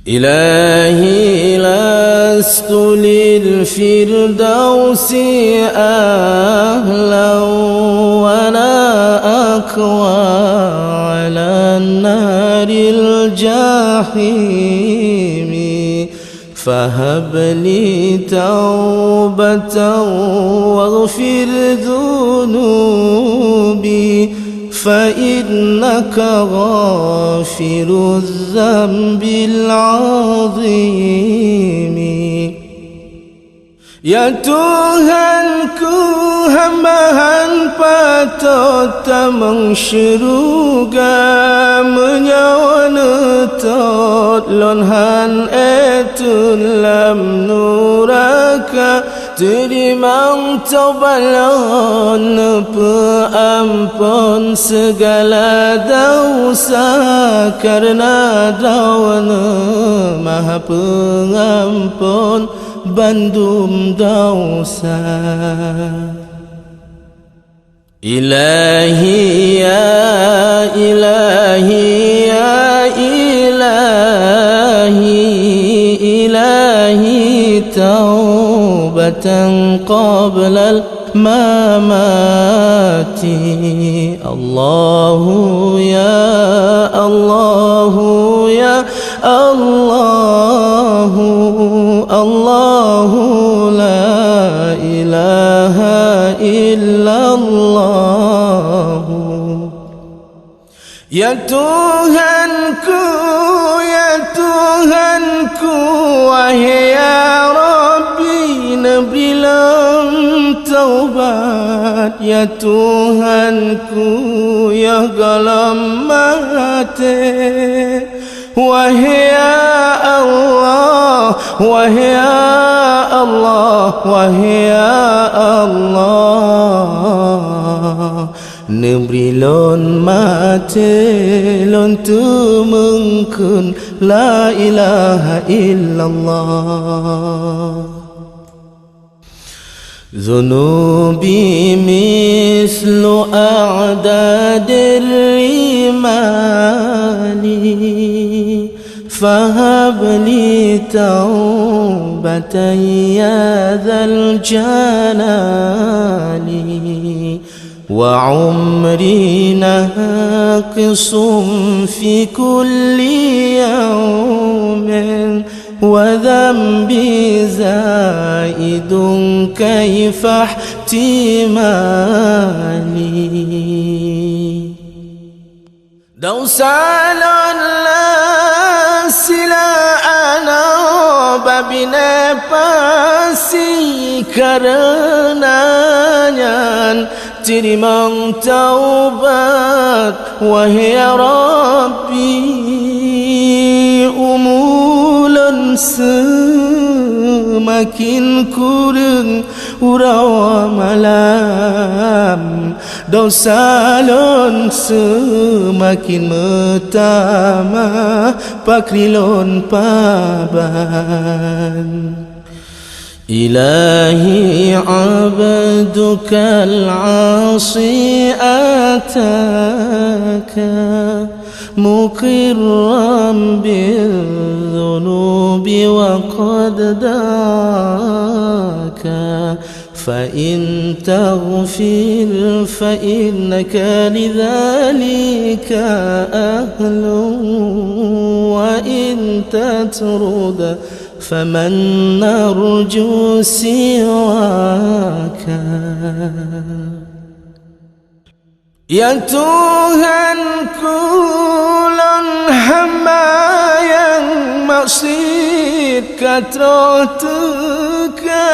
إلهي لست للفردوس أهلا ولا أقوى على النار الجحيم فهب لي توبة واغفر ذنوبي فإنك غافر الذنب العظيم. Ya Tuhanku, hamba-Han patut mengsyuruga menyawanetut lonhan etun lam nuraka terimang taubalon peampun segala dosa karena dawana maha pengampun bandum dosa. Ilahi ya ilahi ya ilahi ilahi taubatan qabla al-mamati. Allahu ya Allahu ya Allahu Allahu la ilaha illallah. Ya Tuhanku, ya Tuhanku, wahai ya Rabbi, berilah taubat. Ya Tuhanku, ya galam mati, wahai ya Allah, wahai ya Allah, wahai ya Allah, nebrilon mate lon tu mungkun la ilaha illallah. Zunubi mislu a'dadir rimani fahab li taubatan ya dhal jalali wa umri naqisum fi kulli yawmin wa dhanbi zaidun kayfa ihtimali. Dausalon la sila ana babine pasi karenanya tirimang taubat wahai ya Rabbi. Umulan semakin kurang urawa malam, dosalon semakin metama pakrilon paban. Ilahi abduka al-asi ataka muqirran bil-dhunubi wa qad daka فإن تغفر فإنك لذلك أهل وإن تطرد فمن نرجو سواك. Ya Tuhanku, lan hamba yang maksud katro teka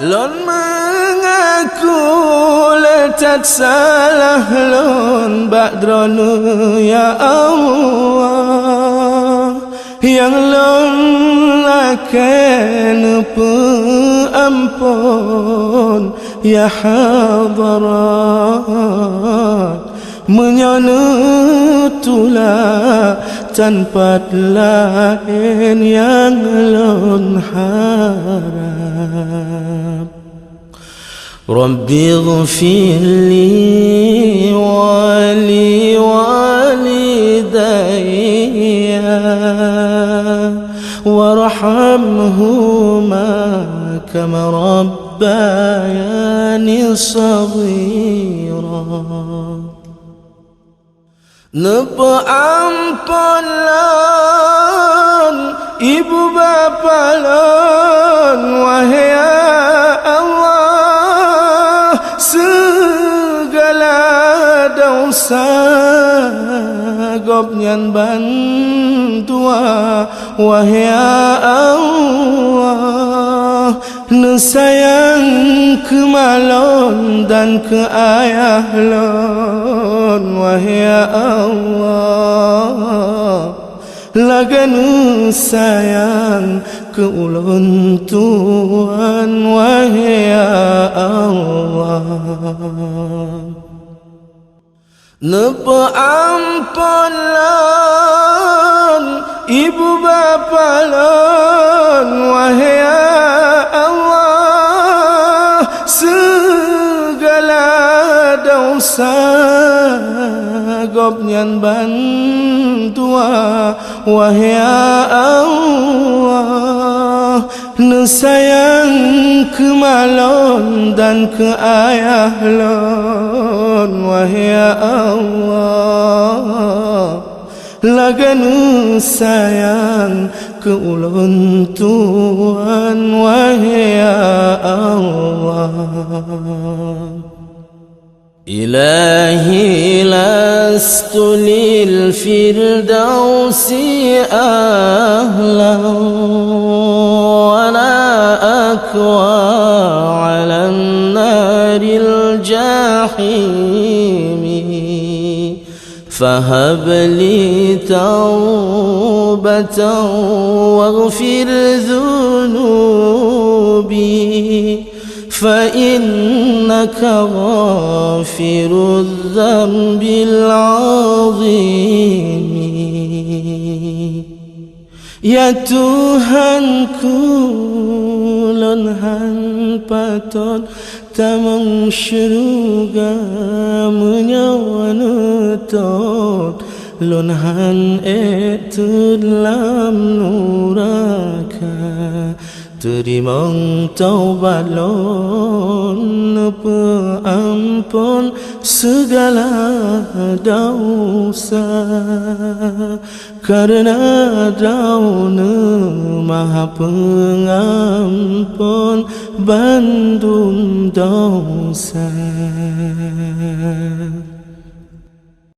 lon mengaku letak salah lon ba'dranu ya Allah yang lon akan peampun ya hadarat menyanetulah tanpa lain yang lon harap. Rabbi ighfir li wa li walidayya warhamhuma kama rabbayani saghira. Nepa ampun lan ibu bapa lan wahai Allah, segala dosa gobnyan bantua wahai Allah. Nesayang ke malon dan ke ayah lon wahai Allah. Lagan sayang ke ulun Tuhan wahai Allah. Nepa ampun lan ibu bapa lan wahai Allah, segala dosa gobnyan bantua wahai Allah. Nesayang ke malon dan ke ayah lon wahai Allah. Lagan sayang ke ulun Tuhan wahai Allah. Ilahi lastu lil firdausi ahlan wa la akwa ala naril jahimi. Fahab li taubatan waghfir dhunubi, فإنك غافر الذنب العظيم. Ya Tuhanku, lonhan patot tamang syurga menyawanutot, lonhan lam nuraka. Terimang taubat lon, ampun segala dosa, karena Dauna Maha Pengampun bandung dosa.